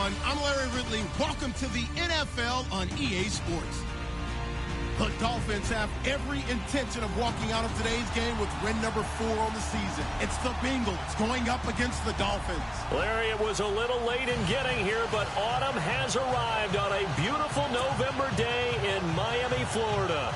everyone. I'm Larry Ridley. Welcome to the NFL on EA Sports. The Dolphins have every intention of walking out of today's game with win number 4 on the season. It's the Bengals going up against the Dolphins. Larry, it was a little late in getting here, but autumn has arrived on a beautiful November day in Miami, Florida.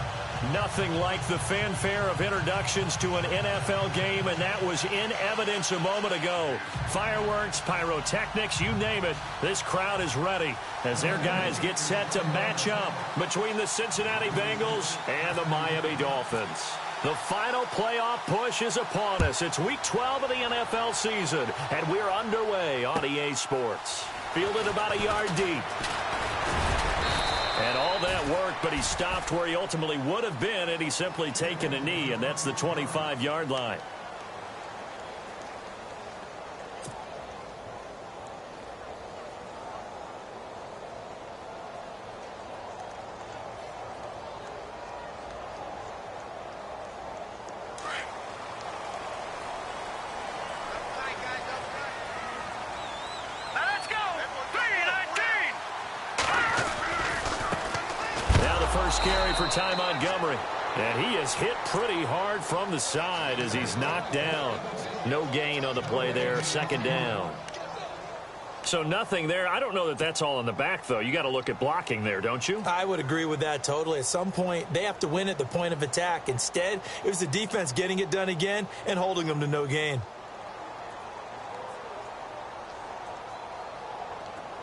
Nothing like the fanfare of introductions to an NFL game, and that was in evidence a moment ago. Fireworks, pyrotechnics, you name it. This crowd is ready as their guys get set to match up between the Cincinnati Bengals and the Miami Dolphins. The final playoff push is upon us. It's Week 12 of the NFL season, and we're underway on EA Sports. Fielded about a yard deep. And all that work, but he stopped where he ultimately would have been had he simply taken a knee, and that's the 25-yard line. First carry for Ty Montgomery. And he is hit pretty hard from the side as he's knocked down. No gain on the play there. Second down. So nothing there. I don't know that that's all in the back, though. You got to look at blocking there, don't you? I would agree with that totally. At some point, they have to win at the point of attack. Instead, it was the defense getting it done again and holding them to no gain.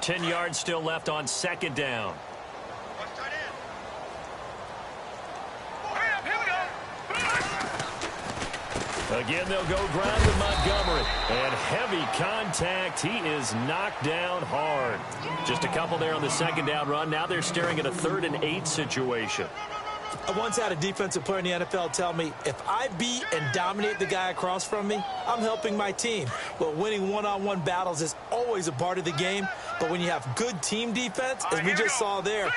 10 yards still left on second down. Again, they'll go ground with Montgomery. And heavy contact. He is knocked down hard. Just a couple there on the second down run. Now they're staring at a 3rd and 8 situation. I once had a defensive player in the NFL tell me, if I beat and dominate the guy across from me, I'm helping my team. Well, winning one-on-one battles is always a part of the game. But when you have good team defense, as we just saw there,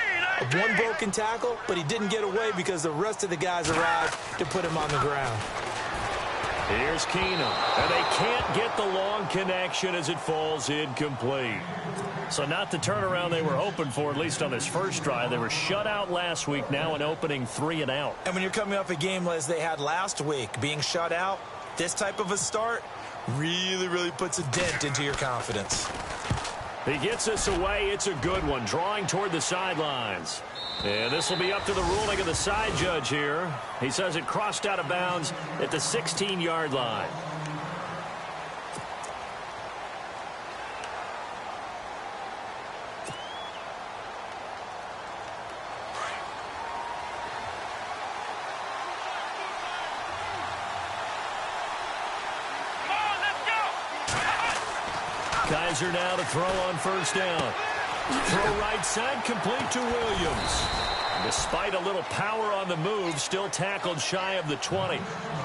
one broken tackle, but he didn't get away because the rest of the guys arrived to put him on the ground. Here's Keenum, and they can't get the long connection as it falls incomplete. So not the turnaround they were hoping for, at least on this first drive. They were shut out last week, now an opening 3 and out. And when you're coming off a game as they had last week, being shut out, this type of a start really puts a dent into your confidence. He gets us away. It's a good one, drawing toward the sidelines. And this will be up to the ruling of the side judge here. He says it crossed out of bounds at the 16-yard line. Kaiser now to throw on first down. Throw right side, complete to Williams. Despite a little power on the move, still tackled shy of the 20.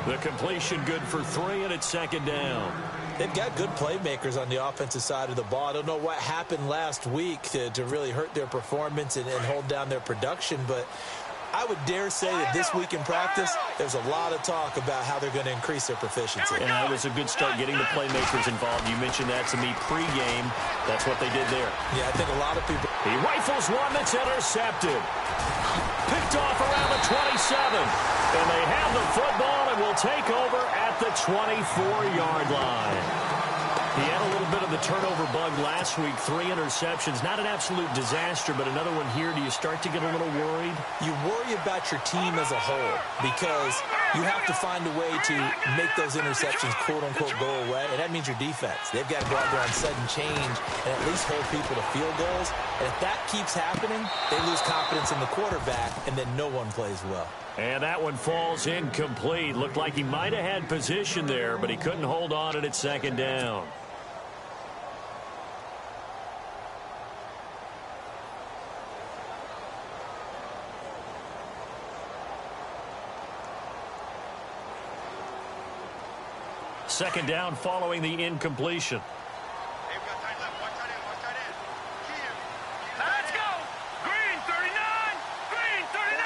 The completion good for 3, and it's second down. They've got good playmakers on the offensive side of the ball. I don't know what happened last week to really hurt their performance and hold down their production, but I would dare say that this week in practice, there's a lot of talk about how they're going to increase their proficiency. And that was a good start getting the playmakers involved. You mentioned that to me pregame. That's what they did there. Yeah, I think a lot of people. He rifles one that's intercepted. Picked off around the 27. And they have the football and will take over at the 24-yard line. He had a little bit of the turnover bug last week, 3 interceptions. Not an absolute disaster, but another one here. Do you start to get a little worried? You worry about your team as a whole because you have to find a way to make those interceptions, quote-unquote, go away, and that means your defense. They've got to go out there on sudden change and at least hold people to field goals. And if that keeps happening, they lose confidence in the quarterback, and then no one plays well. And that one falls incomplete. Looked like he might have had position there, but he couldn't hold on at second down. Second down following the incompletion. Let's go! Green 39! Green 39!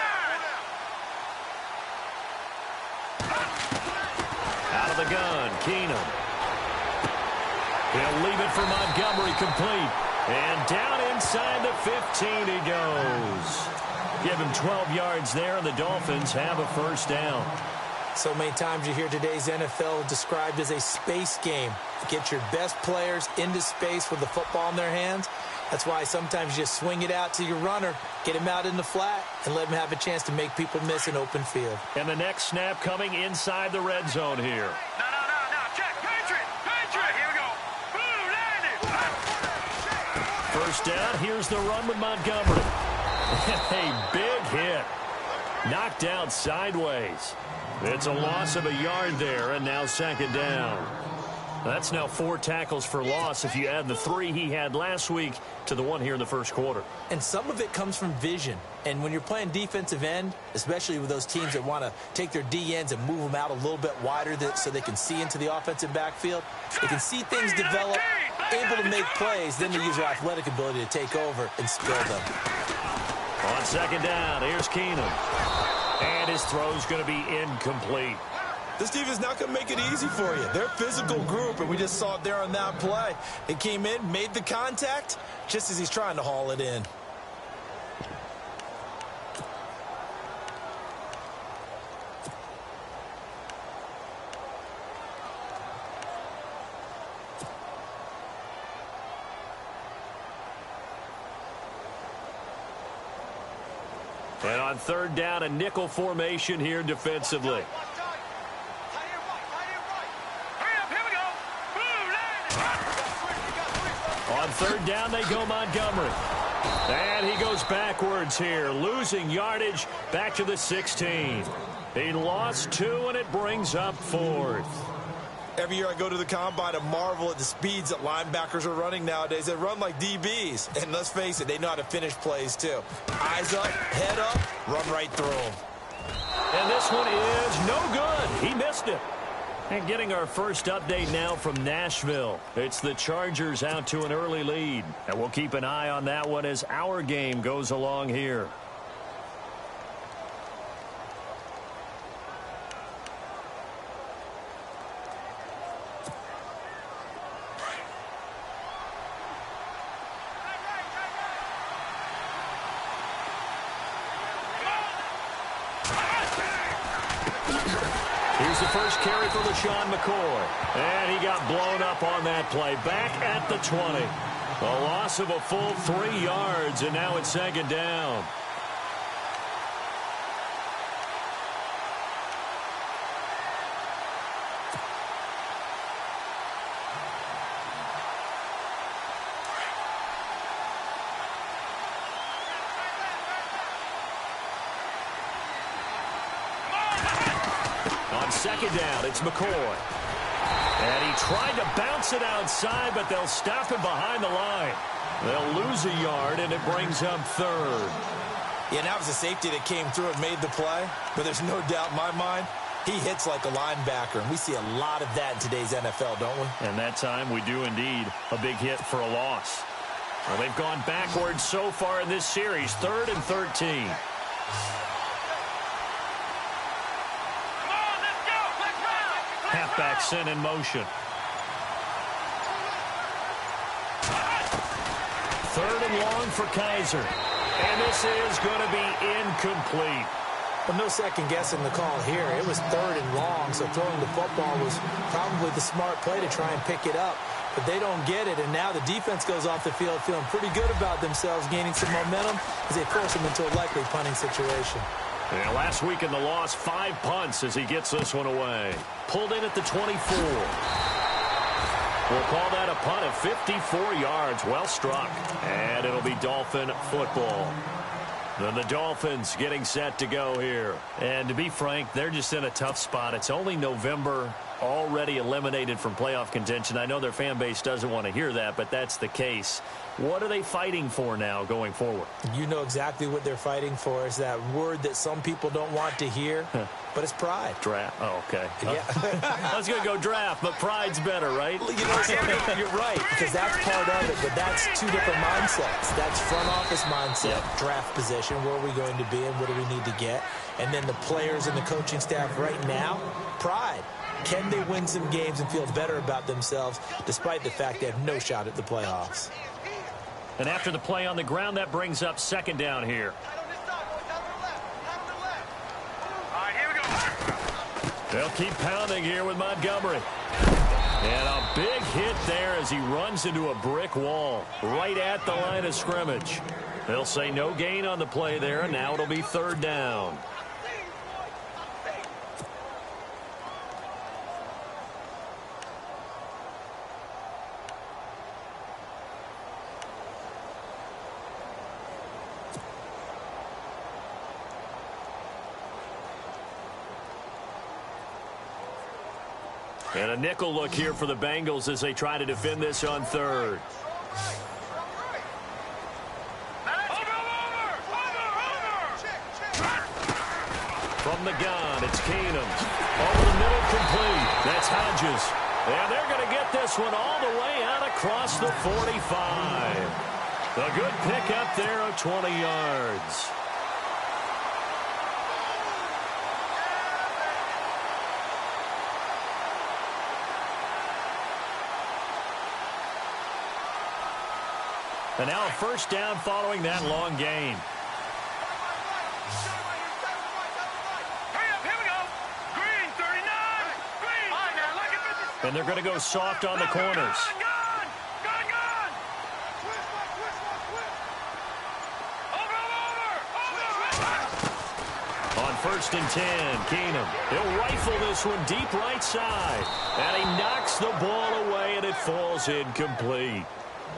Out of the gun, Keenum. He'll leave it for Montgomery, complete. And down inside the 15 he goes. Give him 12 yards there, and the Dolphins have a first down. So many times you hear today's NFL described as a space game. Get your best players into space with the football in their hands. That's why sometimes you just swing it out to your runner, get him out in the flat, and let him have a chance to make people miss an open field. And the next snap coming inside the red zone here. No. Check. Patriot. Here we go. Boom, landed. First down, here's the run with Montgomery. A big hit. Knocked out sideways. It's a loss of a yard there, and now second down. That's now 4 tackles for loss if you add the 3 he had last week to the 1 here in the first quarter. And some of it comes from vision. And when you're playing defensive end, especially with those teams that want to take their D-ends and move them out a little bit wider so they can see into the offensive backfield, they can see things develop, able to make plays, then they use their athletic ability to take over and spill them. On second down, here's Keenum. And his throw's going to be incomplete. This team is not going to make it easy for you. They're a physical group, and we just saw it there on that play. They came in, made the contact, just as he's trying to haul it in. And on third down, a nickel formation here defensively. On third down, they go Montgomery. And he goes backwards here, losing yardage back to the 16. He lost 2, and it brings up 4th. Every year I go to the combine and marvel at the speeds that linebackers are running nowadays. They run like DBs. And let's face it, they know how to finish plays too. Eyes up, head up, run right through them. And this one is no good. He missed it. And getting our first update now from Nashville. It's the Chargers out to an early lead. And we'll keep an eye on that one as our game goes along here. Here's the first carry for LaShawn McCoy. And he got blown up on that play. Back at the 20. A loss of a full 3 yards, and now it's second down. On second down, it's McCoy. And he tried to bounce it outside, but they'll stop him behind the line. They'll lose a yard, and it brings up 3rd. Yeah, and that was a safety that came through and made the play. But there's no doubt in my mind, he hits like a linebacker. And we see a lot of that in today's NFL, don't we? And that time we do indeed. A big hit for a loss. Well, they've gone backwards so far in this series. 3rd and 13. Halfback sent in motion. 3rd and long for Kaiser. And this is going to be incomplete. Well, no second guessing the call here. It was 3rd and long, so throwing the football was probably the smart play to try and pick it up. But they don't get it, and now the defense goes off the field feeling pretty good about themselves, gaining some momentum as they force them into a likely punting situation. Yeah, last week in the loss, 5 punts as he gets this one away. Pulled in at the 24. We'll call that a punt of 54 yards. Well struck. And it'll be Dolphin football. Then the Dolphins getting set to go here. And to be frank, they're just in a tough spot. It's only November, already eliminated from playoff contention. I know their fan base doesn't want to hear that, but that's the case. What are they fighting for now going forward? You know exactly what they're fighting for. Is that word that some people don't want to hear, but it's pride. Draft. Oh, okay. Yeah. I was going to go draft, but pride's better, right? Well, you know, you're right, because that's part of it, but that's 2 different mindsets. That's front office mindset, draft position, where are we going to be and what do we need to get? And then the players and the coaching staff right now, pride. Can they win some games and feel better about themselves despite the fact they have no shot at the playoffs? And after the play on the ground, that brings up second down here. All right, here we go. They'll keep pounding here with Montgomery. And a big hit there as he runs into a brick wall right at the line of scrimmage. They'll say no gain on the play there, and now it'll be third down. And a nickel look here for the Bengals as they try to defend this on third. From the gun, it's Keenum. Over the middle, complete. That's Hodges. And they're going to get this one all the way out across the 45. A good pickup there of 20 yards. And now a first down following that long gain. And they're going to go soft on the corners. On first and 10, Keenum. He'll rifle this one deep right side. And he knocks the ball away, and it falls incomplete.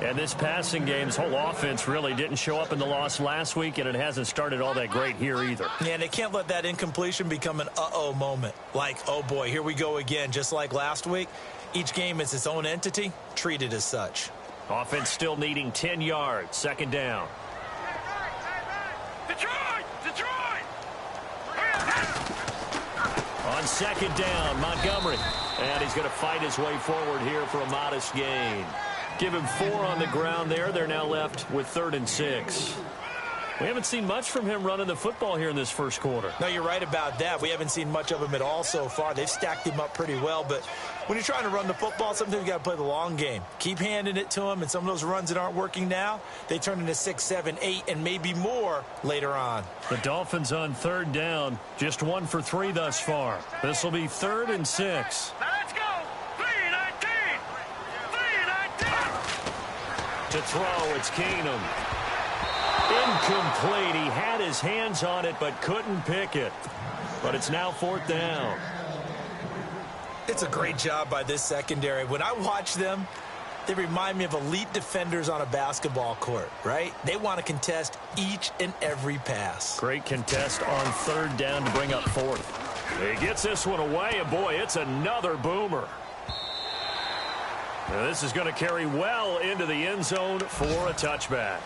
And this passing game, this whole offense really didn't show up in the loss last week, and it hasn't started all that great here either. Yeah, and they can't let that incompletion become an uh-oh moment. Like, oh boy, here we go again. Just like last week, each game is its own entity, treated as such. Offense still needing 10 yards, second down. Detroit! On second down, Montgomery. And he's going to fight his way forward here for a modest gain. Give him 4 on the ground there. They're now left with 3rd and 6. We haven't seen much from him running the football here in this first quarter. No, you're right about that. We haven't seen much of him at all so far. They've stacked him up pretty well, but when you're trying to run the football, sometimes you got to play the long game. Keep handing it to him, and some of those runs that aren't working now, they turn into 6, 7, 8, and maybe more later on. The Dolphins on third down, just 1 for 3 thus far. This will be 3rd and 6. Now let's go. 3-19. 3-19. To throw, it's Keenum. Incomplete. He had his hands on it but couldn't pick it. But it's now 4th down. It's a great job by this secondary. When I watch them, they remind me of elite defenders on a basketball court, right? They want to contest each and every pass. Great contest on 3rd down to bring up 4th. He gets this one away, and boy, it's another boomer. Now, this is going to carry well into the end zone for a touchback.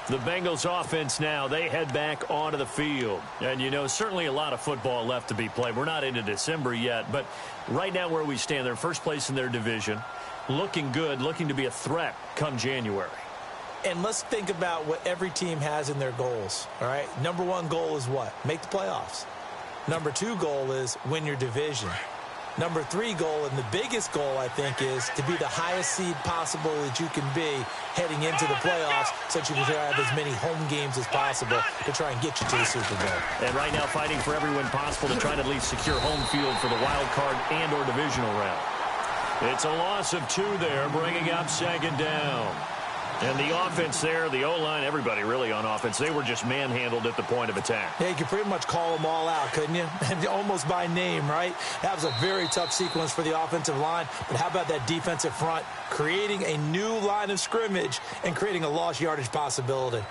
The Bengals offense now, they head back onto the field. And, you know, certainly a lot of football left to be played. We're not into December yet, but right now where we stand, they're first place in their division. Looking good, looking to be a threat come January. And let's think about what every team has in their goals, all right? Number 1 goal is what? Make the playoffs. Number 2 goal is win your division. Number 3 goal, and the biggest goal, I think, is to be the highest seed possible that you can be heading into the playoffs so that you can have as many home games as possible to try and get you to the Super Bowl. And right now fighting for every win possible to try to at least secure home field for the wild card and or divisional round. It's a loss of 2 there, bringing up second down. And the offense there, the O-line, everybody really on offense, they were just manhandled at the point of attack. Yeah, you could pretty much call them all out, couldn't you? Almost by name, right? That was a very tough sequence for the offensive line. But how about that defensive front creating a new line of scrimmage and creating a lost yardage possibility?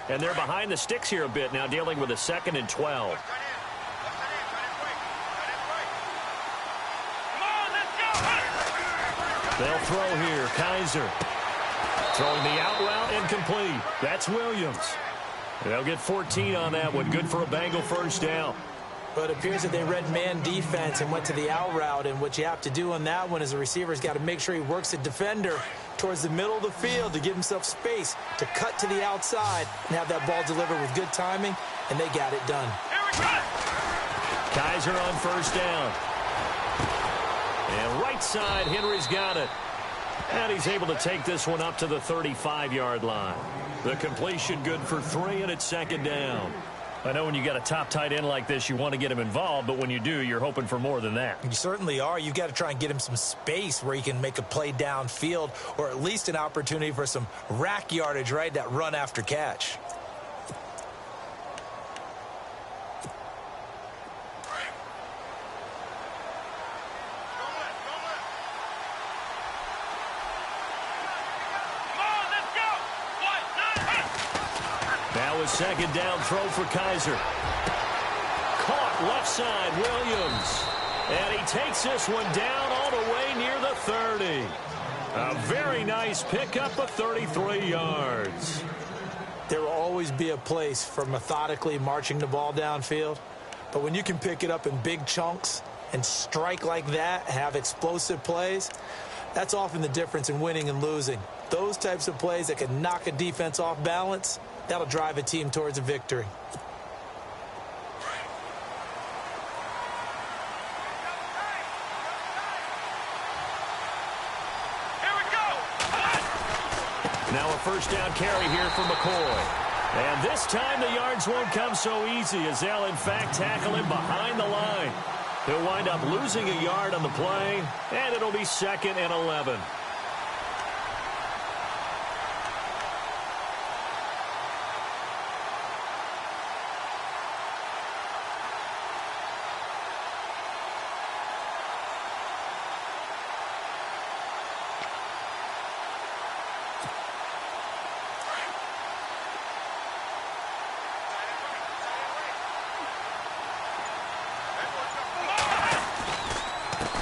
And they're behind the sticks here a bit now, dealing with a 2nd and 12. They'll throw here. Kaiser throwing the out route, incomplete. That's Williams. They'll get 14 on that one. Good for a Bengal first down. But it appears that they read man defense and went to the out route. And what you have to do on that one is the receiver's got to make sure he works the defender towards the middle of the field to give himself space to cut to the outside and have that ball delivered with good timing. And they got it done. Kaiser on first down. And right side. Henry's got it. And he's able to take this one up to the 35-yard line. The completion good for 3, and it's 2nd down. I know when you got a top tight end like this, you want to get him involved, but when you do, you're hoping for more than that. You certainly are. You've got to try and get him some space where he can make a play downfield, or at least an opportunity for some rack yardage, right? That run after catch. Now a 2nd down throw for Kaiser. Caught left side, Williams. And he takes this one down all the way near the 30. A very nice pickup of 33 yards. There will always be a place for methodically marching the ball downfield. But when you can pick it up in big chunks and strike like that, have explosive plays, that's often the difference in winning and losing. Those types of plays that can knock a defense off balance, that'll drive a team towards a victory. Now a 1st down carry here for McCoy. And this time the yards won't come so easy as they'll in fact tackle him behind the line. He'll wind up losing a yard on the play, and it'll be 2nd and 11.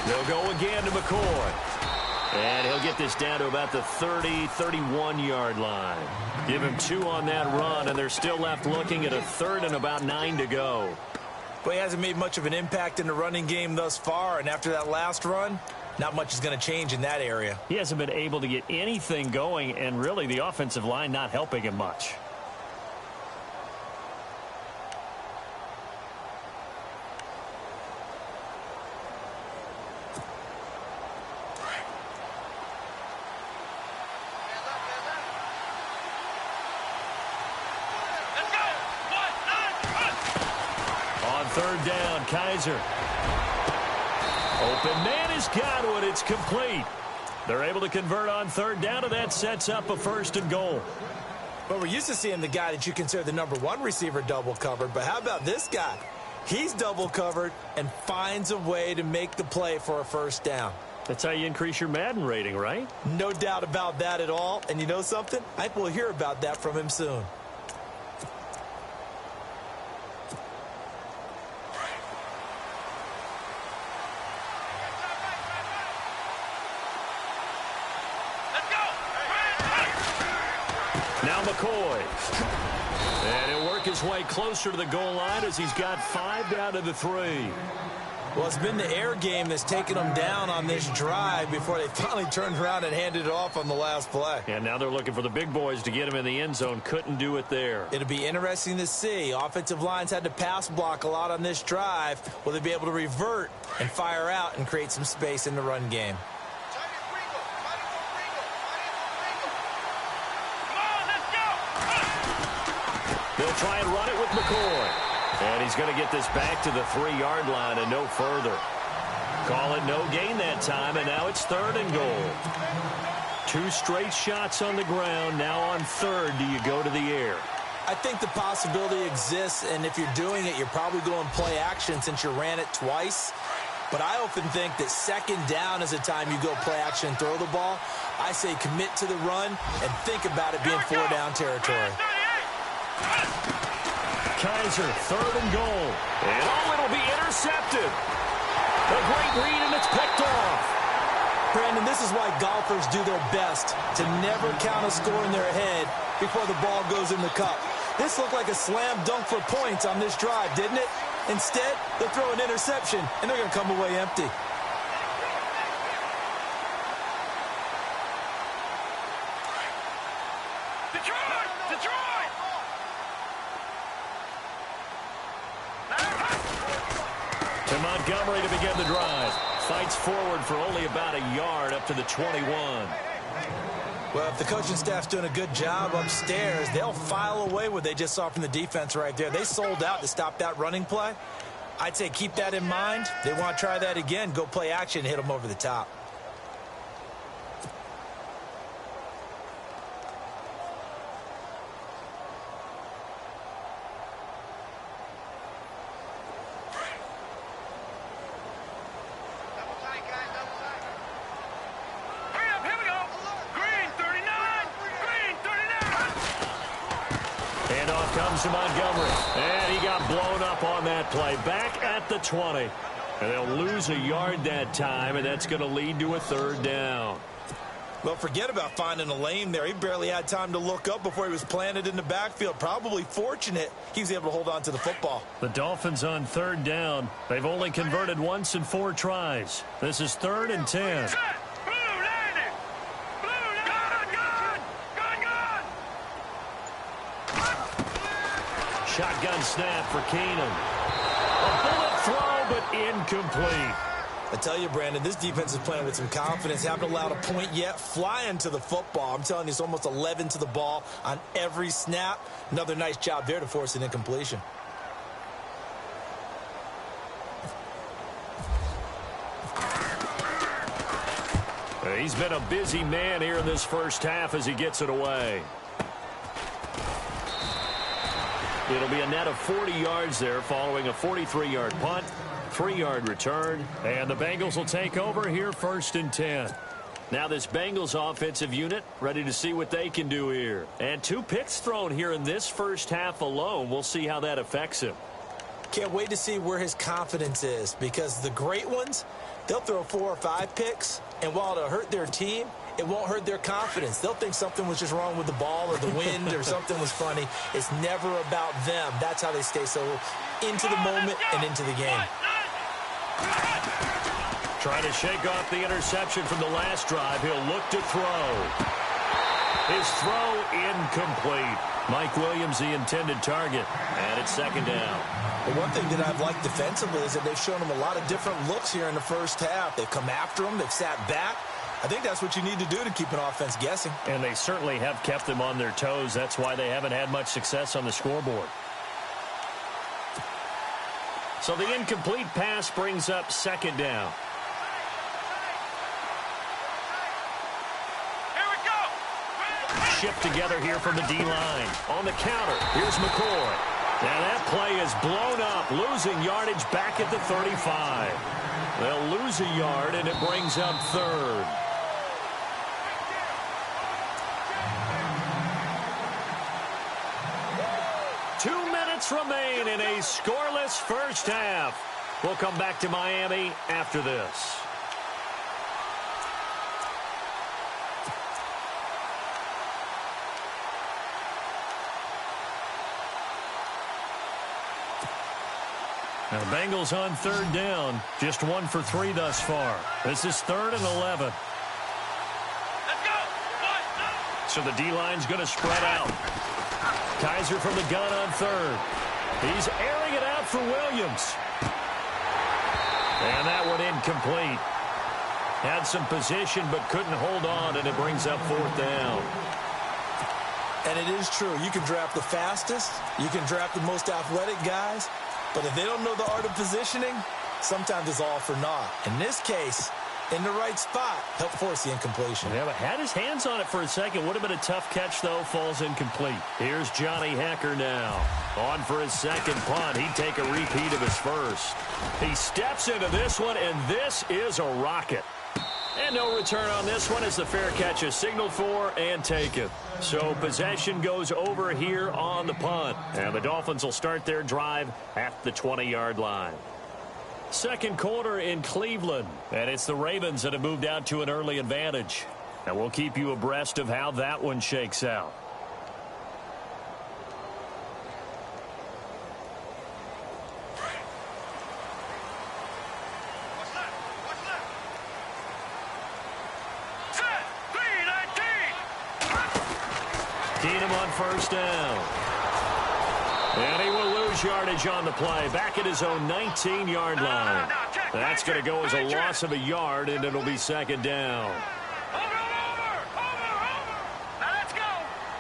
They'll go again to McCoy. And he'll get this down to about the 30, 31-yard line. Give him 2 on that run, and they're still left looking at a 3rd and about 9 to go. But he hasn't made much of an impact in the running game thus far, and after that last run, not much is going to change in that area. He hasn't been able to get anything going, and really the offensive line not helping him much. On 3rd down, Kaiser. Open man has got one. It's complete. They're able to convert on 3rd down, and that sets up a 1st and goal. But we're used to seeing the guy that you consider the #1 receiver double covered. But how about this guy? He's double covered and finds a way to make the play for a 1st down. That's how you increase your Madden rating, right? No doubt about that at all. And you know something? I think we'll hear about that from him soon. Now McCoy. And he'll work his way closer to the goal line as he's got 5 down to the 3. Well, it's been the air game that's taken them down on this drive before they finally turned around and handed it off on the last play. And now they're looking for the big boys to get him in the end zone. Couldn't do it there. It'll be interesting to see. Offensive lines had to pass block a lot on this drive. Will they be able to revert and fire out and create some space in the run game? They'll try and run it with McCoy. And he's going to get this back to the 3-yard line and no further. Call it no gain that time, and now it's 3rd and goal. 2 straight shots on the ground. Now on 3rd, do you go to the air? I think the possibility exists, and if you're doing it, you're probably going play action since you ran it twice. But I often think that 2nd down is a time you go play action and throw the ball. I say commit to the run and think about it being 4-down territory. Kaiser, 3rd and goal. And it'll be intercepted. A great read, and it's picked off. Brandon, this is why golfers do their best to never count a score in their head before the ball goes in the cup. This looked like a slam dunk for points on this drive, didn't it? Instead, they'll throw an interception, and they're going to come away empty. To Montgomery to begin the drive. Fights forward for only about a yard up to the 21. Well, if the coaching staff's doing a good job upstairs, they'll file away what they just saw from the defense right there. They sold out to stop that running play. I'd say keep that in mind. They want to try that again. Go play action, hit them over the top. To Montgomery, and he got blown up on that play. Back at the 20, and they'll lose a yard that time, and that's going to lead to a third down. Well, forget about finding a lane there. He barely had time to look up before he was planted in the backfield. Probably fortunate he was able to hold on to the football. The Dolphins on third down. They've only converted once in 4 tries. This is 3rd and 10. Shotgun snap for Keenum. A bullet throw, but incomplete. I tell you, Brandon, this defense is playing with some confidence. Haven't allowed a point yet. Flying to the football. I'm telling you, it's almost 11 to the ball on every snap. Another nice job there to force an incompletion. He's been a busy man here in this first half as he gets it away. It'll be a net of 40 yards there following a 43-yard punt, 3-yard return, and the Bengals will take over here 1st and 10. Now this Bengals offensive unit ready to see what they can do here. And 2 picks thrown here in this first half alone. We'll see how that affects him. Can't wait to see where his confidence is, because the great ones, they'll throw 4 or 5 picks, and while it'll hurt their team, it won't hurt their confidence. They'll think something was just wrong with the ball or the wind or something was funny. It's never about them. That's how they stay so into the moment and into the game. Trying to shake off the interception from the last drive. He'll look to throw. His throw incomplete. Mike Williams, the intended target. And it's 2nd down. The one thing that I've liked defensively is that they've shown him a lot of different looks here in the first half. They've come after him. They've sat back. I think that's what you need to do to keep an offense guessing. And they certainly have kept them on their toes. That's why they haven't had much success on the scoreboard. So the incomplete pass brings up 2nd down. Here we go. Shift together here from the D-line. On the counter, here's McCoy. And that play is blown up, losing yardage back at the 35. They'll lose a yard, and it brings up 3rd. Remain in a scoreless first half. We'll come back to Miami after this. Now the Bengals on 3rd down. Just 1 for 3 thus far. This is 3rd and 11. Let's go. So the D-line's going to spread out. Kaiser from the gun on 3rd. He's airing it out for Williams. And that one incomplete. Had some position but couldn't hold on, and it brings up 4th down. And it is true. You can draft the fastest. You can draft the most athletic guys. But if they don't know the art of positioning, sometimes it's all for naught. In this case, in the right spot, help force the incompletion. Yeah, but had his hands on it for a second. Would have been a tough catch, though. Falls incomplete. Here's Johnny Hekker now. On for his 2nd punt. He'd take a repeat of his first. He steps into this one, and this is a rocket. And no return on this one as the fair catch is signaled for and taken. So possession goes over here on the punt. And the Dolphins will start their drive at the 20-yard line. 2nd quarter in Cleveland. And it's the Ravens that have moved out to an early advantage. And we'll keep you abreast of how that one shakes out. Keenum on 1st down. And he will lose yardage on the play. Back at his own 19-yard line. No, check. That's going to go as a loss of a yard, and it'll be second down. Over. Now let's go.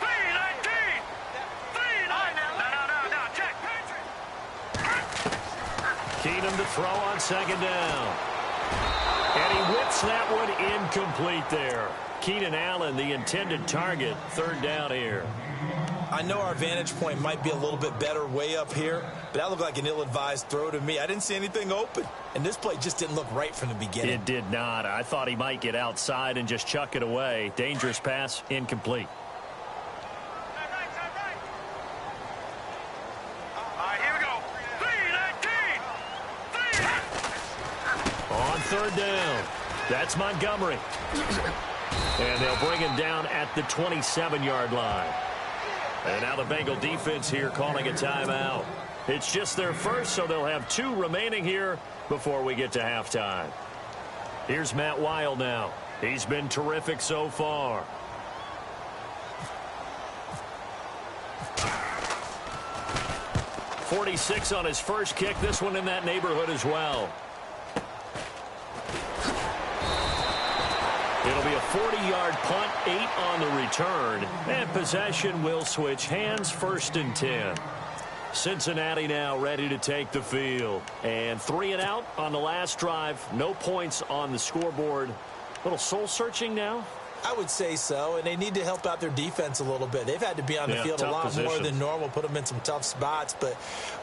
3-19. 3-9. No. Check. Keenum to throw on second down. And he whips that one incomplete there. Keenan Allen, the intended target, third down here. I know our vantage point might be a little bit better way up here, but that looked like an ill-advised throw to me. I didn't see anything open, and this play just didn't look right from the beginning. It did not. I thought he might get outside and just chuck it away. Dangerous pass, incomplete. All right, here we go. 3-19. On third down. That's Montgomery. And they'll bring him down at the 27-yard line. And now the Bengal defense here calling a timeout. It's just their first, so they'll have 2 remaining here before we get to halftime. Here's Matt Weil now. He's been terrific so far. .46 on his first kick. This one in that neighborhood as well. It'll be a 40-yard punt, 8 on the return, and possession will switch hands, 1st and 10. Cincinnati now ready to take the field. And 3 and out on the last drive. No points on the scoreboard. A little soul-searching now? I would say so, and they need to help out their defense a little bit. They've had to be on the field a lot more than normal, put them in some tough spots. But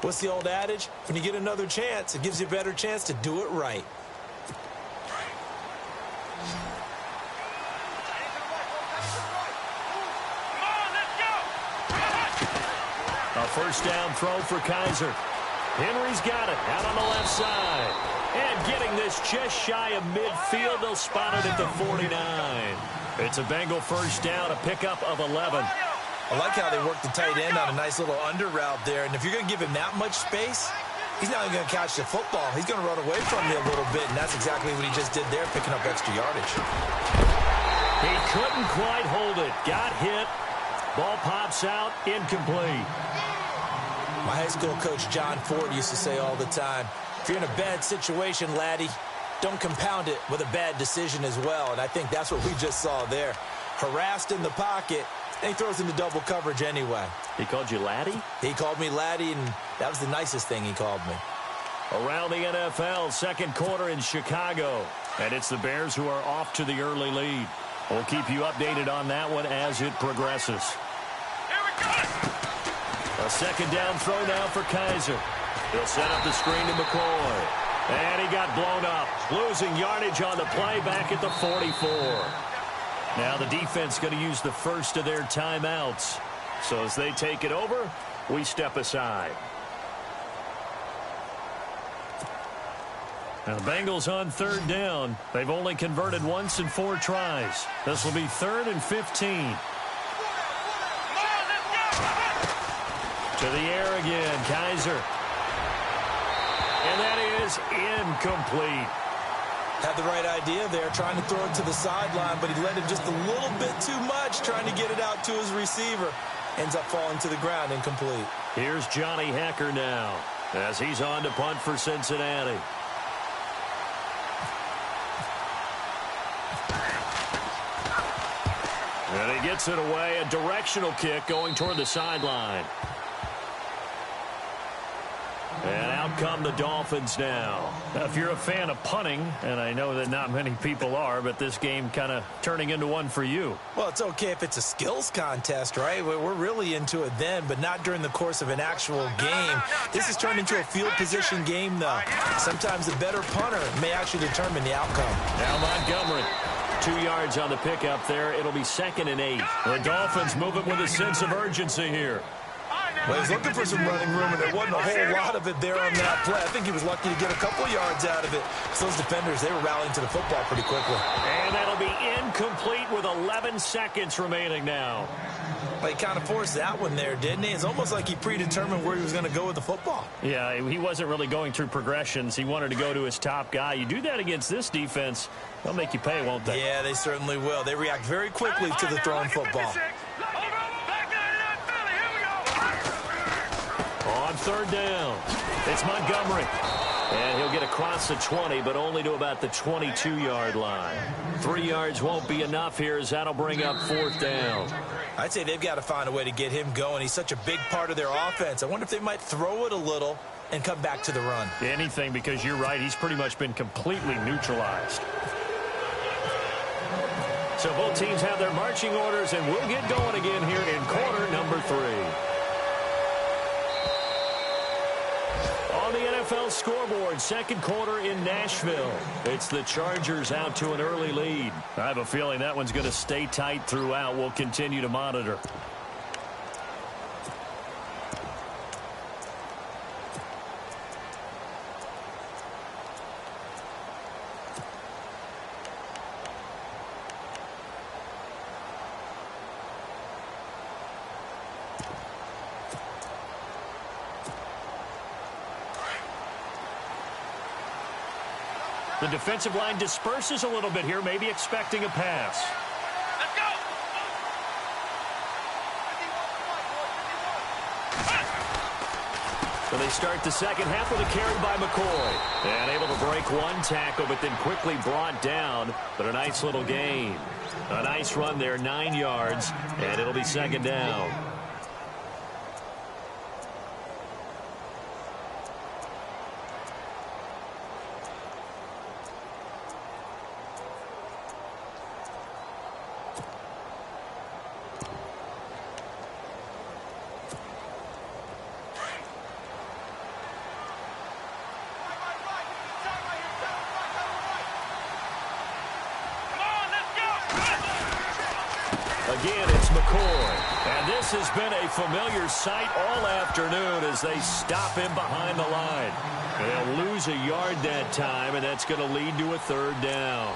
what's the old adage? When you get another chance, it gives you a better chance to do it right. A first down throw for Kaiser. Henry's got it out on the left side. And getting this just shy of midfield, they'll spot it at the 49. It's a Bengal first down, a pickup of 11. I like how they work the tight end on a nice little under route there. And if you're going to give him that much space, he's not even going to catch the football. He's going to run away from you a little bit, and that's exactly what he just did there, picking up extra yardage. He couldn't quite hold it. Got hit. Ball pops out, incomplete. My high school coach, John Ford, used to say all the time, if you're in a bad situation, laddie, don't compound it with a bad decision as well. And I think that's what we just saw there. Harassed in the pocket, and he throws into double coverage anyway. He called you laddie? He called me laddie, and that was the nicest thing he called me. Around the NFL, second quarter in Chicago. And it's the Bears who are off to the early lead. We'll keep you updated on that one as it progresses. Here we go. A second down throw now for Kaiser. He'll set up the screen to McCoy. And he got blown up. Losing yardage on the play back at the 44. Now the defense going to use the first of their timeouts. So as they take it over, we step aside. Now the Bengals on third down. They've only converted once in 4 tries. This will be 3rd and 15. To the air again, Kaiser. And that is incomplete. Had the right idea there, trying to throw it to the sideline, but he let it just a little bit too much, trying to get it out to his receiver. Ends up falling to the ground, incomplete. Here's Johnny Hecker now, as he's on to punt for Cincinnati. And he gets it away, a directional kick going toward the sideline. And out come the Dolphins now. Now, if you're a fan of punting, and I know that not many people are, but this game kind of turning into one for you. Well, it's okay if it's a skills contest, right? We're really into it then, but not during the course of an actual game. This has turned into a field position game, though. Sometimes the better punter may actually determine the outcome. Now Montgomery. 2 yards on the pickup there. It'll be 2nd and 8. The Dolphins moving with a sense of urgency here. Well, he's looking for some running room, and there wasn't a whole lot of it there on that play. I think he was lucky to get a couple yards out of it. So those defenders, they were rallying to the football pretty quickly. And that'll be incomplete with 11 seconds remaining now. Well, he kind of forced that one there, didn't he? It's almost like he predetermined where he was going to go with the football. Yeah, he wasn't really going through progressions. He wanted to go to his top guy. You do that against this defense, they'll make you pay, won't they? Yeah, they certainly will. They react very quickly to the thrown football. On third down, it's Montgomery. And he'll get across the 20, but only to about the 22-yard line. 3 yards won't be enough here, as that'll bring up 4th down. I'd say they've got to find a way to get him going. He's such a big part of their offense. I wonder if they might throw it a little and come back to the run. Anything, because you're right, he's pretty much been completely neutralized. So both teams have their marching orders, and we'll get going again here in quarter number 3. On the NFL scoreboard, second quarter in Nashville. It's the Chargers out to an early lead. I have a feeling that one's going to stay tight throughout. We'll continue to monitor. The defensive line disperses a little bit here, maybe expecting a pass. Let's go! So they start the second half with a carry by McCoy. And able to break one tackle, but then quickly brought down. But a nice little gain. A nice run there, 9 yards, and it'll be second down. Again, it's McCoy. And this has been a familiar sight all afternoon as they stop him behind the line. They'll lose a yard that time, and that's going to lead to a 3rd down.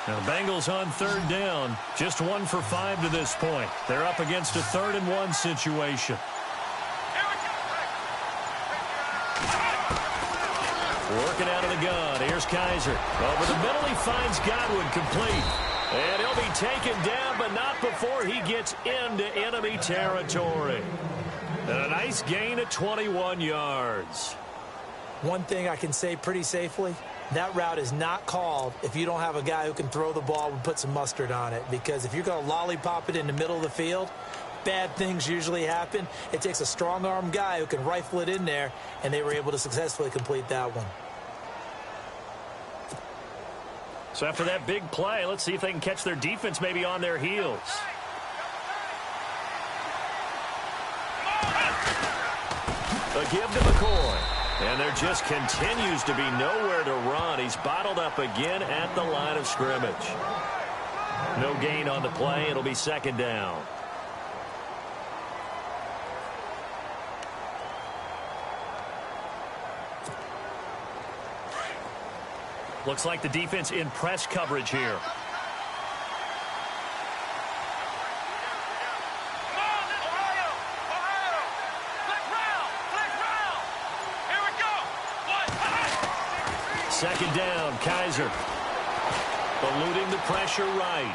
Now, the Bengals on 3rd down, just 1 for 5 to this point. They're up against a 3rd and 1 situation. Working out of the gun. Here's Kaiser. Over the middle, he finds Godwin complete. And he'll be taken down, but not before he gets into enemy territory. And a nice gain of 21 yards. One thing I can say pretty safely, that route is not called if you don't have a guy who can throw the ball and put some mustard on it. Because if you're going to lollipop it in the middle of the field, bad things usually happen. It takes a strong-arm guy who can rifle it in there, and they were able to successfully complete that one. So after that big play, let's see if they can catch their defense maybe on their heels. A give to McCoy. And there just continues to be nowhere to run. He's bottled up again at the line of scrimmage. No gain on the play. It'll be second down. Looks like the defense in press coverage here. Second down, Kaiser. Eluding the pressure right.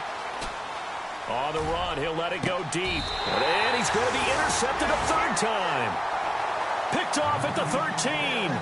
On the run, he'll let it go deep. And he's going to be intercepted a 3rd time. Picked off at the 13.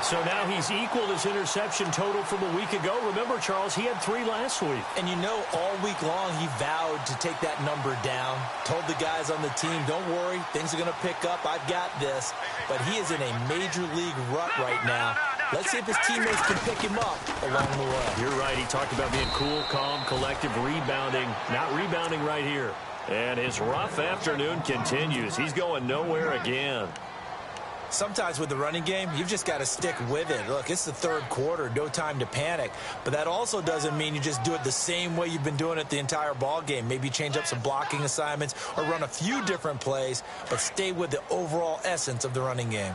So now he's equaled his interception total from a week ago. Remember, Charles, he had 3 last week. And you know, all week long he vowed to take that number down. Told the guys on the team, don't worry, things are going to pick up. I've got this. But he is in a major league rut right now. Let's see if his teammates can pick him up along the way. You're right. He talked about being cool, calm, collective, rebounding. Not rebounding right here. And his rough afternoon continues. He's going nowhere again. Sometimes with the running game, you've just got to stick with it. Look, it's the 3rd quarter, no time to panic. But that also doesn't mean you just do it the same way you've been doing it the entire ball game. Maybe change up some blocking assignments or run a few different plays, but stay with the overall essence of the running game.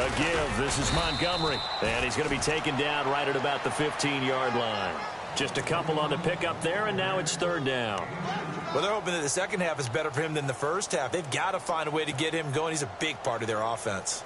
A give. This is Montgomery. And he's going to be taken down right at about the 15-yard line. Just a couple on the pickup there, and now it's third down. Well, they're hoping that the second half is better for him than the first half. They've got to find a way to get him going. He's a big part of their offense.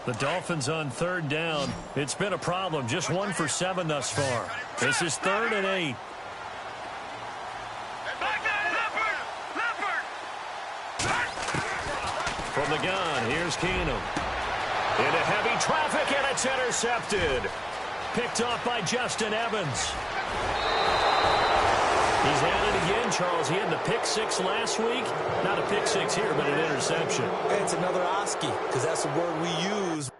The Dolphins on third down. It's been a problem. Just 1 for 7 thus far. This is 3rd and 8. From the gun, here's Keenum. Into heavy traffic, and it's intercepted. Picked off by Justin Evans. He's at it again, Charles. He had the pick 6 last week. Not a pick 6 here, but an interception. And it's another Oski, because that's the word we use.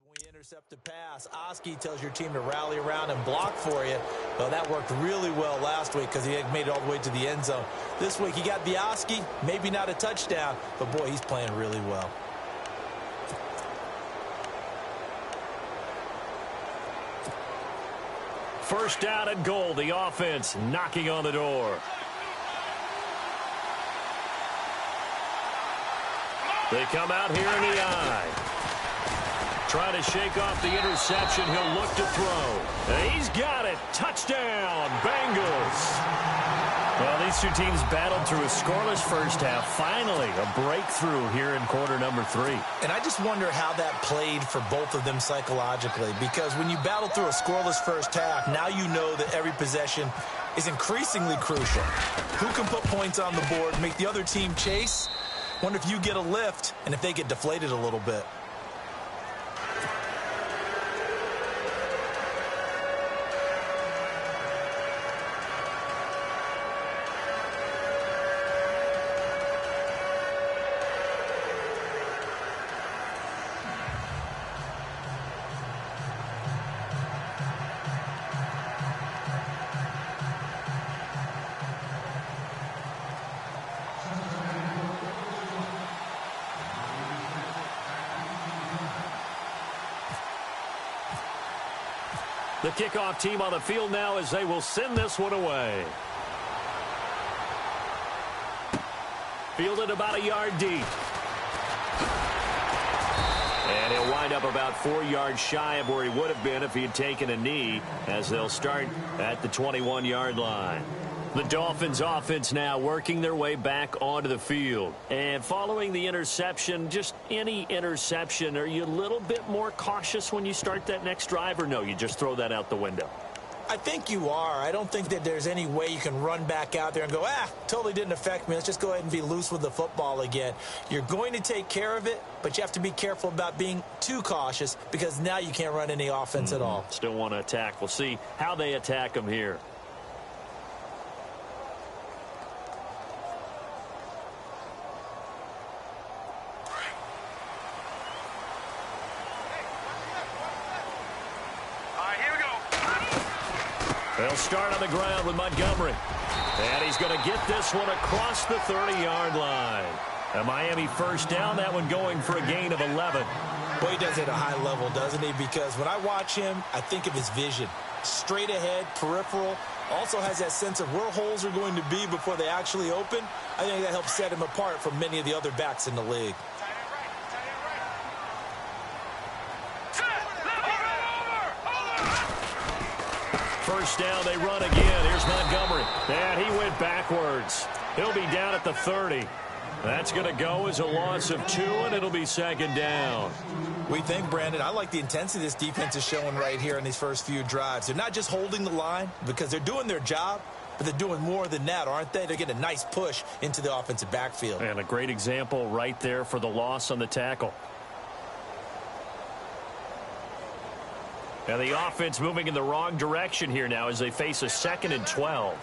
When you intercept the pass, Oski tells your team to rally around and block for you. Well, that worked really well last week because he had made it all the way to the end zone. This week he got the Oski, maybe not a touchdown, but boy, he's playing really well. First down and goal. The offense knocking on the door. They come out here in the eye. Trying to shake off the interception. He'll look to throw. And he's got it. Touchdown, Bengals. Well, these two teams battled through a scoreless first half. Finally, a breakthrough here in quarter number 3. And I just wonder how that played for both of them psychologically. Because when you battle through a scoreless first half, now you know that every possession is increasingly crucial. Who can put points on the board, make the other team chase? Wonder if you get a lift and if they get deflated a little bit. The kickoff team on the field now as they will send this one away. Fielded about a yard deep. And he'll wind up about 4 yards shy of where he would have been if he had taken a knee, as they'll start at the 21-yard line. The Dolphins offense now working their way back onto the field. And following the interception, just any interception, are you a little bit more cautious when you start that next drive, or no, you just throw that out the window? I think you are. I don't think that there's any way you can run back out there and go, totally didn't affect me. Let's just go ahead and be loose with the football again. You're going to take care of it, but you have to be careful about being too cautious because now you can't run any offense at all. Still want to attack. We'll see how they attack them here. They'll start on the ground with Montgomery. And he's going to get this one across the 30-yard line. A Miami first down, that one going for a gain of 11. Boy, he does it at a high level, doesn't he? Because when I watch him, I think of his vision. Straight ahead, peripheral. Also has that sense of where holes are going to be before they actually open. I think that helps set him apart from many of the other backs in the league. First down, they run again. Here's Montgomery. And he went backwards. He'll be down at the 30. That's going to go as a loss of 2, and it'll be second down. We think, Brandon, I like the intensity this defense is showing right here in these first few drives. They're not just holding the line because they're doing their job, but they're doing more than that, aren't they? They're getting a nice push into the offensive backfield. And a great example right there for the loss on the tackle. And the offense moving in the wrong direction here now as they face a 2nd and 12.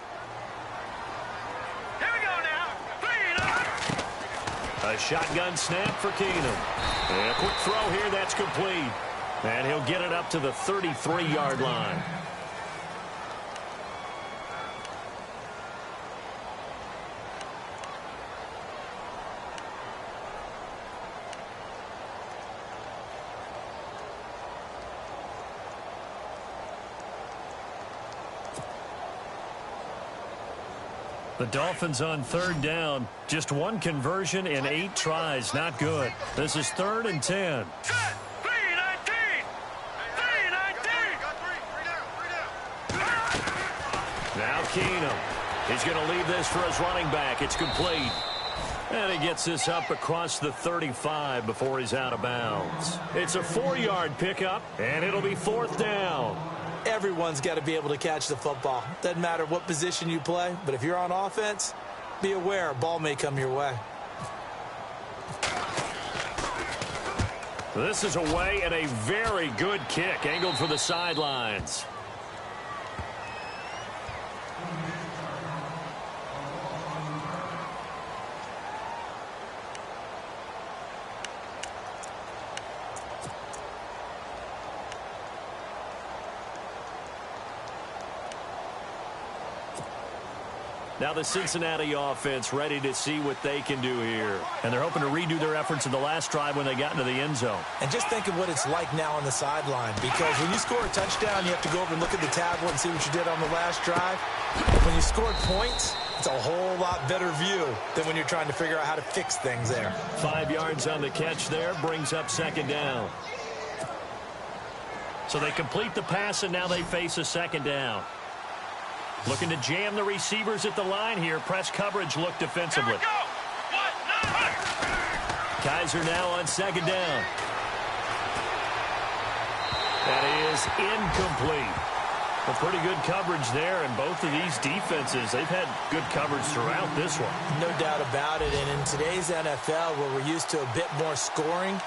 Here we go now. 3 and out. A shotgun snap for Keenum. And a quick throw here, that's complete. And he'll get it up to the 33-yard line. The Dolphins on 3rd down. Just 1 conversion in 8 tries. Not good. This is 3rd and 10. Set. 3-19. 3-19. Now Keenum. He's going to leave this for his running back. It's complete. And he gets this up across the 35 before he's out of bounds. It's a 4-yard pickup, and it'll be 4th down. Everyone's got to be able to catch the football. Doesn't matter what position you play, but if you're on offense, be aware a ball may come your way. This is away and a very good kick, angled for the sidelines. Now the Cincinnati offense ready to see what they can do here. And they're hoping to redo their efforts in the last drive when they got into the end zone. And just think of what it's like now on the sideline, because when you score a touchdown, you have to go over and look at the tablet and see what you did on the last drive. When you scored points, it's a whole lot better view than when you're trying to figure out how to fix things there. 5 yards on the catch there, brings up 2nd down. So they complete the pass, and now they face a 2nd down. Looking to jam the receivers at the line here. Press coverage look defensively. Kaiser now on 2nd down. That is incomplete. Well, pretty good coverage there, and both of these defenses, they've had good coverage throughout this one. No doubt about it, and in today's NFL, where we're used to a bit more scoring,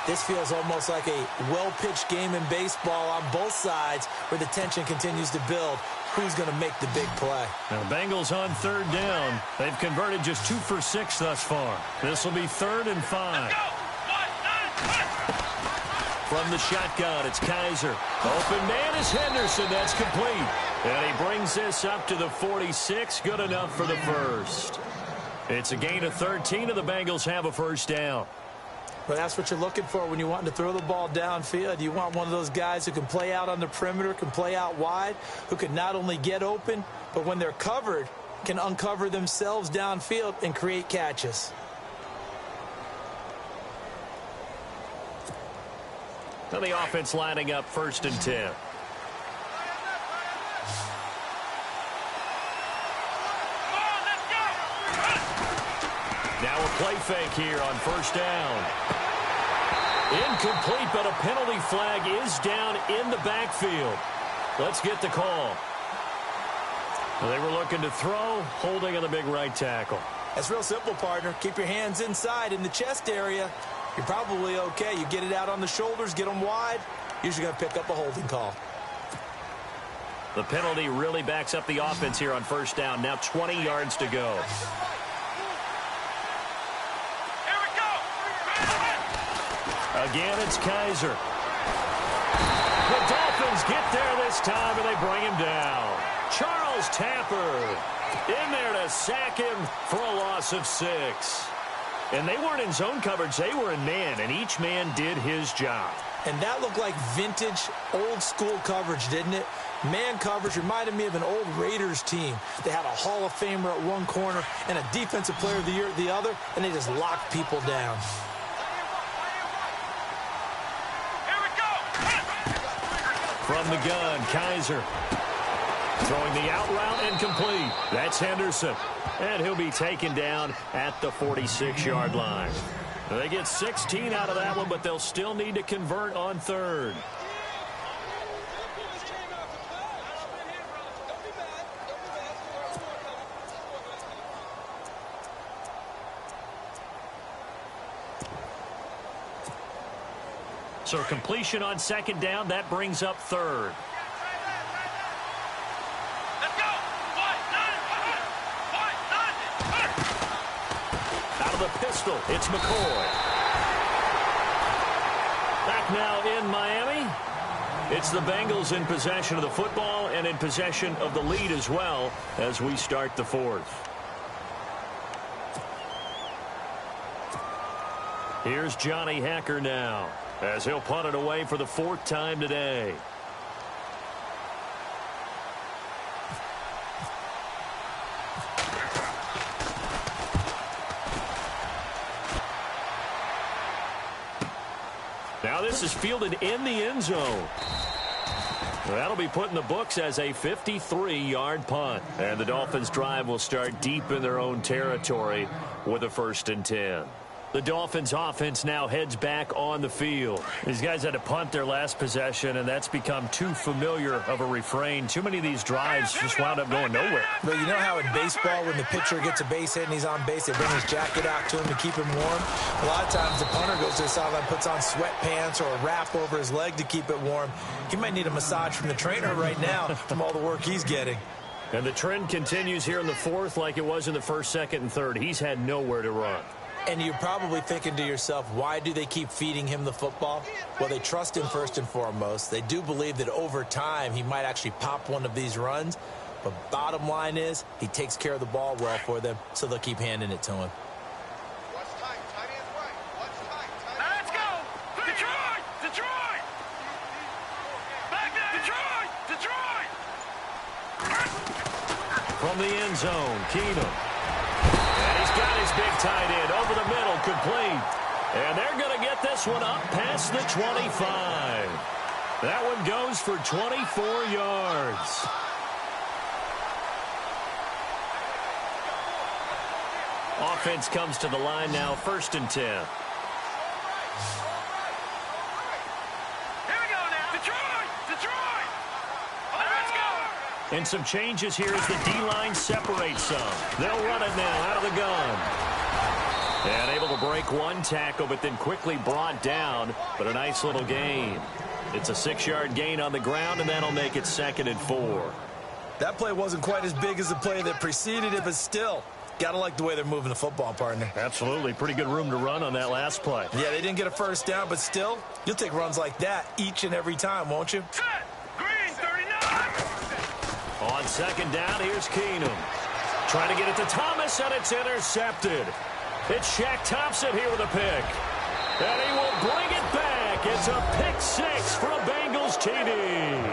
this feels almost like a well-pitched game in baseball on both sides where the tension continues to build. Who's going to make the big play? Now, Bengals on 3rd down. They've converted just 2 for 6 thus far. This will be 3rd and 5. From the shotgun, it's Kaiser. Open man is Henderson. That's complete. And he brings this up to the 46. Good enough for the first. It's a gain of 13, and the Bengals have a 1st down. Well, that's what you're looking for when you want to throw the ball downfield. You want one of those guys who can play out on the perimeter, can play out wide, who can not only get open, but when they're covered, can uncover themselves downfield and create catches. Now the offense lining up 1st and 10. Now a play fake here on 1st down. Incomplete, but a penalty flag is down in the backfield. Let's get the call. Well, they were looking to throw, holding on the big right tackle. That's real simple, partner. Keep your hands inside in the chest area. You're probably okay. You get it out on the shoulders, get them wide. Usually going to pick up a holding call. The penalty really backs up the offense here on 1st down. Now 20 yards to go. Again, it's Kaiser. The Dolphins get there this time, and they bring him down. Charles Tapper in there to sack him for a loss of 6. And they weren't in zone coverage. They were in man, and each man did his job. And that looked like vintage, old-school coverage, didn't it? Man coverage reminded me of an old Raiders team. They had a Hall of Famer at one corner and a Defensive Player of the Year at the other, and they just locked people down. From the gun, Kaiser throwing the out route incomplete. That's Henderson. And he'll be taken down at the 46-yard line. They get 16 out of that one, but they'll still need to convert on 3rd. So completion on second down, that brings up third. Let's go. Out of the pistol, it's McCoy. Back now in Miami. It's the Bengals in possession of the football and in possession of the lead as well as we start the fourth. Here's Johnny Hacker now as he'll punt it away for the fourth time today. Now this is fielded in the end zone. That'll be put in the books as a 53-yard punt. And the Dolphins' drive will start deep in their own territory with a 1st and 10. The Dolphins' offense now heads back on the field. These guys had to punt their last possession, and that's become too familiar of a refrain. Too many of these drives just wound up going nowhere. But you know how in baseball, when the pitcher gets a base hit and he's on base, they bring his jacket out to him to keep him warm? A lot of times the punter goes to the sideline, puts on sweatpants or a wrap over his leg to keep it warm. He might need a massage from the trainer right now from all the work he's getting. And the trend continues here in the fourth like it was in the first, second, and third. He's had nowhere to run. And you're probably thinking to yourself, why do they keep feeding him the football? Well, they trust him first and foremost. They do believe that over time he might actually pop one of these runs. But bottom line is he takes care of the ball well for them, so they'll keep handing it to him. Let's go. Detroit. Detroit. Back there. Detroit. From the end zone, Keenum. And he's got his big tight end over the middle, complete. And they're going to get this one up past the 25. That one goes for 24 yards. Offense comes to the line now, 1st and 10. Here we go now. Detroit. Let's go. And some changes here as the D-line separates some. They'll run it now out of the gun. And able to break one tackle, but then quickly brought down. But a nice little gain. It's a 6-yard gain on the ground, and that'll make it 2nd and 4. That play wasn't quite as big as the play that preceded it, but still, gotta like the way they're moving the football, partner. Absolutely. Pretty good room to run on that last play. Yeah, they didn't get a first down, but still, you'll take runs like that each and every time, won't you? Set. Green 39. On second down, here's Keenum. Trying to get it to Thomas, and it's intercepted. It's Shaq Thompson here with a pick. And he will bring it back. It's a pick 6 for a Bengals TD.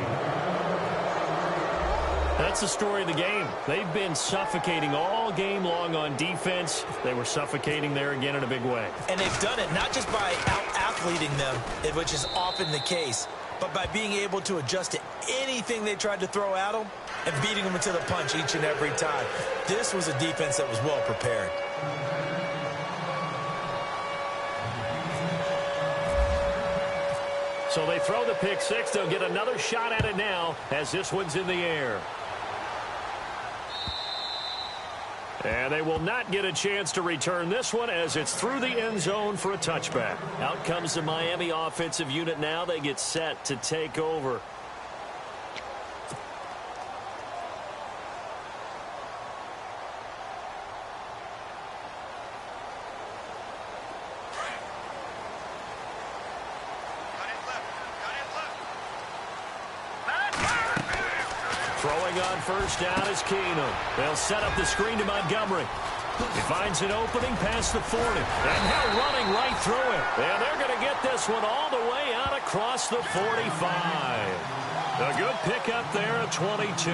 That's the story of the game. They've been suffocating all game long on defense. They were suffocating there again in a big way. And they've done it not just by out-athleting them, which is often the case, but by being able to adjust to anything they tried to throw at them and beating them into the punch each and every time. This was a defense that was well prepared. So they throw the pick 6. They'll get another shot at it now as this one's in the air. And they will not get a chance to return this one as it's through the end zone for a touchback. Out comes the Miami offensive unit now. They get set to take over. Throwing on first down is Keenum. They'll set up the screen to Montgomery. He finds an opening past the 40. And now running right through it. And they're going to get this one all the way out across the 45. A good pickup there at 22.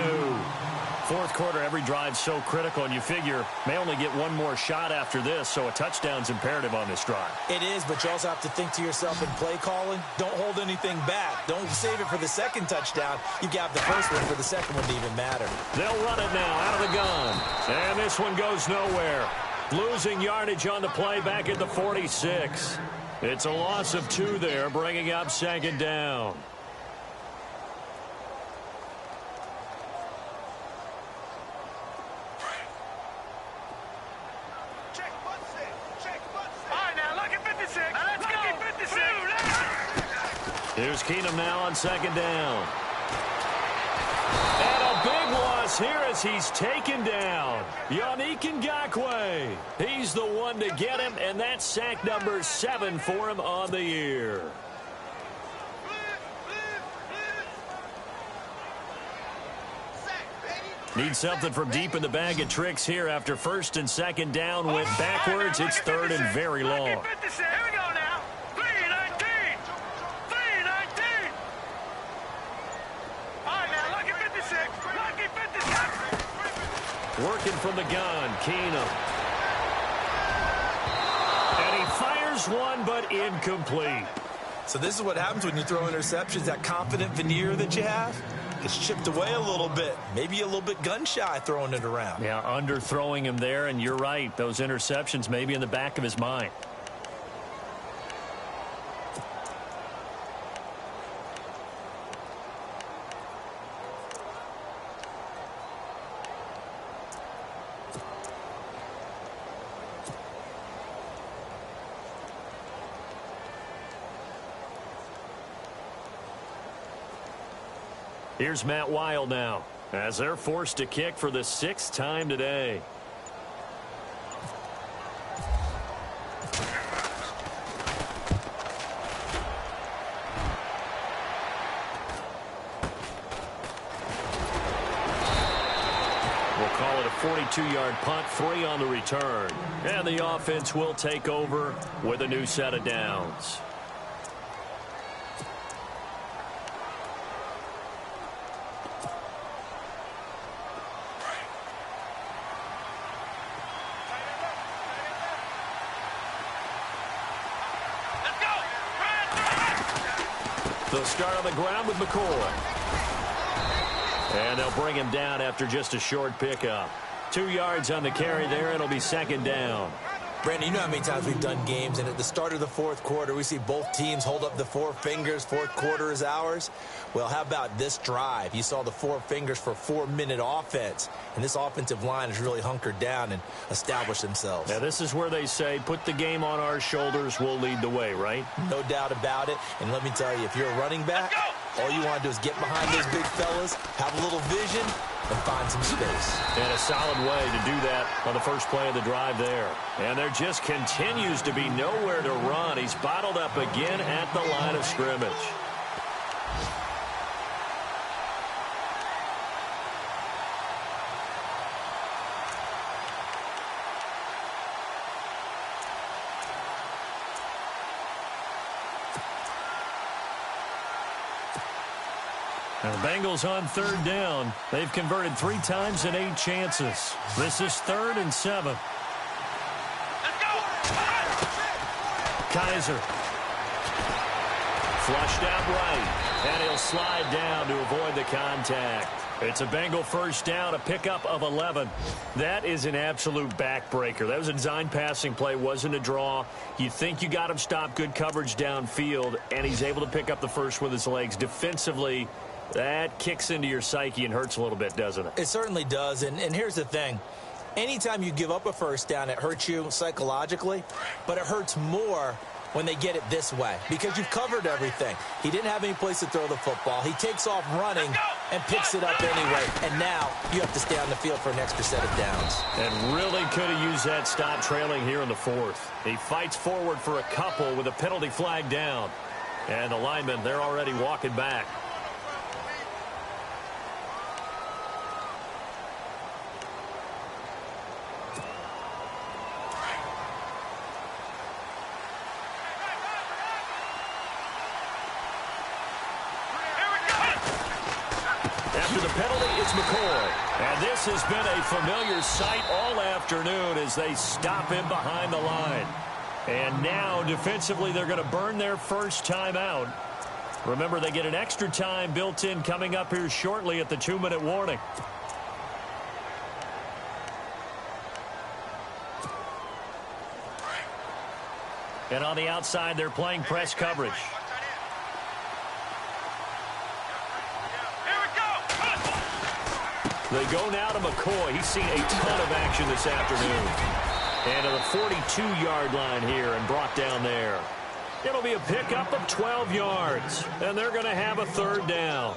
Fourth quarter, every drive's so critical, and you figure may only get one more shot after this, so a touchdown's imperative on this drive. It is, but you also have to think to yourself in play calling, don't hold anything back. Don't save it for the second touchdown. You got the first one for the second one to even matter. They'll run it now out of the gun. And this one goes nowhere. Losing yardage on the play back at the 46. It's a loss of 2 there, bringing up second down. Here's Keenum now on second down. And a big loss here as he's taken down. Nika007's. He's the one to get him, and that's sack number 7 for him on the year. Need something from deep in the bag of tricks here after first and second down. Went backwards. It's third and very long. Here we go now. 3-19. 3-19. All right, now, lucky 56. Lucky 56. Working from the gun, Keenum. And he fires one, but incomplete. So this is what happens when you throw interceptions. That confident veneer that you have, it's chipped away a little bit. Maybe a little bit gun-shy throwing it around. Yeah, underthrowing him there, and you're right. Those interceptions may be in the back of his mind. Here's Matt Wild now, as they're forced to kick for the 6th time today. We'll call it a 42-yard punt, 3 on the return. And the offense will take over with a new set of downs. They'll start on the ground with McCoy. And they'll bring him down after just a short pickup. 2 yards on the carry there. It'll be second down. Brandon, you know how many times we've done games, and at the start of the fourth quarter, we see both teams hold up the 4 fingers, fourth quarter is ours. Well, how about this drive? You saw the 4 fingers for 4-minute offense, and this offensive line has really hunkered down and established themselves. Now, this is where they say, put the game on our shoulders, we'll lead the way, right? No doubt about it, and let me tell you, if you're a running back, all you want to do is get behind those big fellas, have a little vision, and find some space. And a solid way to do that on the first play of the drive there. And there just continues to be nowhere to run. He's bottled up again at the line of scrimmage. And the Bengals on third down. They've converted 3 times in 8 chances. This is 3rd and 7. Let's go. Kaiser. Flushed out right. And he'll slide down to avoid the contact. It's a Bengal first down, a pickup of 11. That is an absolute backbreaker. That was a design passing play, wasn't a draw. You think you got him stopped, good coverage downfield, and he's able to pick up the first with his legs. Defensively, that kicks into your psyche and hurts a little bit, doesn't it? It certainly does, and here's the thing. Anytime you give up a first down, it hurts you psychologically, but it hurts more when they get it this way because you've covered everything. He didn't have any place to throw the football. He takes off running and picks it up anyway, and now you have to stay on the field for an extra set of downs. And really could have used that stop trailing here in the 4th. He fights forward for a couple with a penalty flag down. And the linemen, they're already walking back. After the penalty, it's McCoy. And this has been a familiar sight all afternoon as they stop him behind the line. And now, defensively, they're going to burn their first time out. Remember, they get an extra time built in coming up here shortly at the 2-minute warning. And on the outside, they're playing press coverage. They go now to McCoy. He's seen a ton of action this afternoon. And to the 42-yard line here and brought down there. It'll be a pickup of 12 yards, and they're going to have a third down.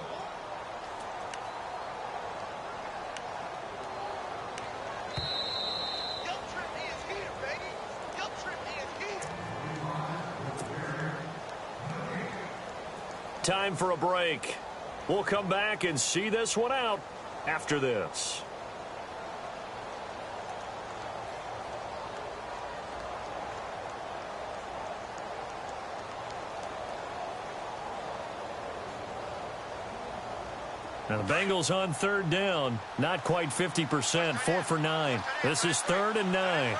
Time for a break. We'll come back and see this one out after this. Now the Bengals on third down, not quite 50%, 4 for 9. This is 3rd and 9.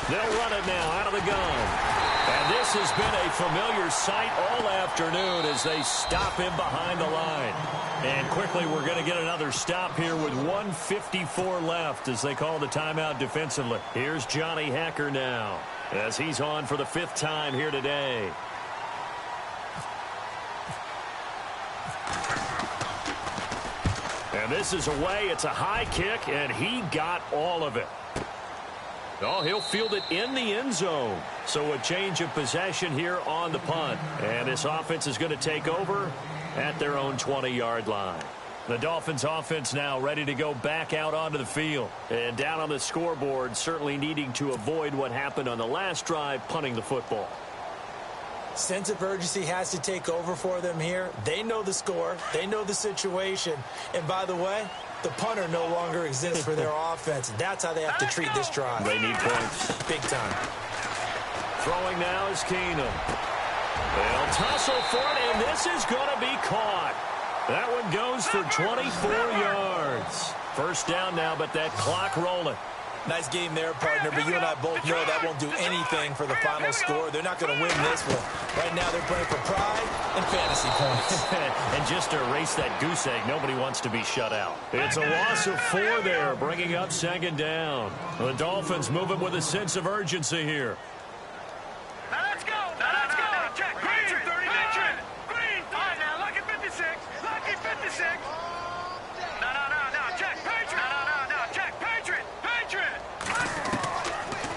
They'll run it now out of the gun. And this has been a familiar sight all afternoon as they stop him behind the line. And quickly we're going to get another stop here with 1:54 left as they call the timeout defensively. Here's Johnny Hacker now as he's on for the 5th time here today. And this is away. It's a high kick, and he got all of it. Oh, he'll field it in the end zone. So a change of possession here on the punt. And this offense is going to take over at their own 20-yard line. The Dolphins offense now ready to go back out onto the field. And down on the scoreboard, certainly needing to avoid what happened on the last drive, punting the football. Sense of urgency has to take over for them here. They know the score. They know the situation. And by the way, the punter no longer exists for their offense. That's how they have to treat this drive. They need points. Big time. Throwing now is Keenum. They'll tussle for it, and this is going to be caught. That one goes for 24 yards. First down now, but that clock rolling. Nice game there, partner, but you and I both know that won't do anything for the final score. They're not going to win this one. Right now they're playing for pride and fantasy points. And just to erase that goose egg, nobody wants to be shut out. It's a loss of 4 there, bringing up 2nd down. The Dolphins moving with a sense of urgency here. Now let's go. Now let's go. Check. Green. 30 Green. Green. All right, now lucky 56. Lucky 56. No. Check. Patriot. No. Check. Patriot.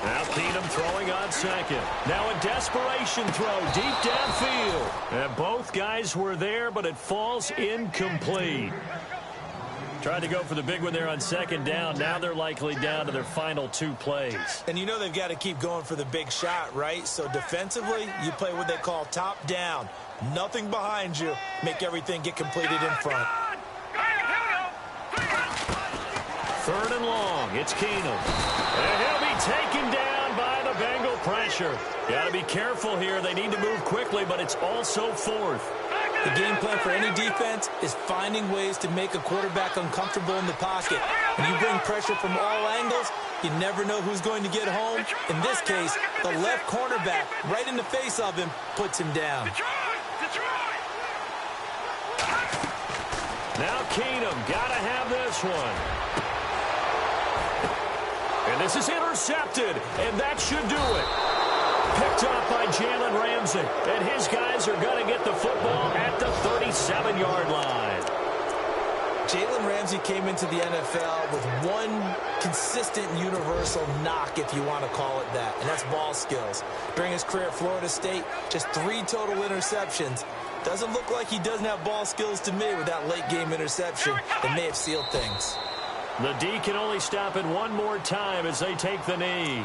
Now Keenum throwing on 2nd. Now a desperation throw deep downfield. And both guys were there, but it falls incomplete. Tried to go for the big one there on 2nd down. Now they're likely down to their final 2 plays. And you know they've got to keep going for the big shot, right? So defensively, you play what they call top down. Nothing behind you. Make everything get completed in front. 3rd and long. It's Keenum. And he'll be taken down by the Bengal pressure. Got to be careful here. They need to move quickly, but it's also 4th. The game plan for any defense is finding ways to make a quarterback uncomfortable in the pocket. When you bring pressure from all angles, you never know who's going to get home. In this case, the left cornerback, right in the face of him, puts him down. Now Keenum, got to have this one. And this is intercepted, and that should do it. Picked up by Jalen Ramsey, and his guys are going to get the football at the 37-yard line. Jalen Ramsey came into the NFL with one consistent universal knock, if you want to call it that, and that's ball skills. During his career at Florida State, just 3 total interceptions. Doesn't look like he doesn't have ball skills to me with that late-game interception that may have sealed things. The D can only stop it one more time as they take the knee.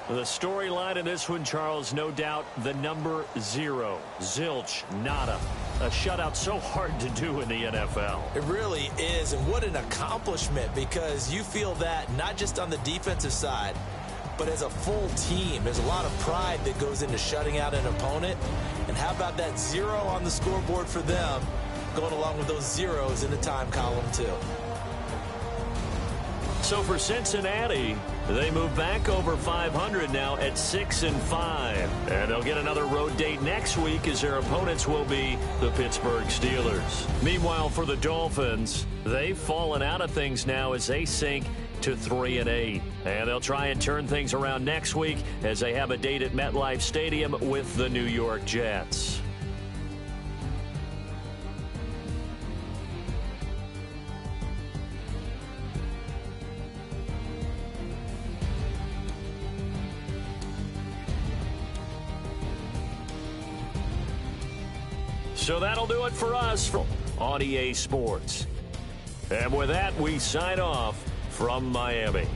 The storyline in this one, Charles, no doubt the number 0. Zilch, nada. A shutout so hard to do in the NFL. It really is, and what an accomplishment, because you feel that not just on the defensive side, but as a full team. There's a lot of pride that goes into shutting out an opponent. And how about that 0 on the scoreboard for them, going along with those zeros in the time column, too. So for Cincinnati, they move back over 500 now at 6-5. And they'll get another road date next week as their opponents will be the Pittsburgh Steelers. Meanwhile, for the Dolphins, they've fallen out of things now as they sink to 3-8. And they'll try and turn things around next week as they have a date at MetLife Stadium with the New York Jets. So that'll do it for us on EA Sports. And with that, we sign off from Miami.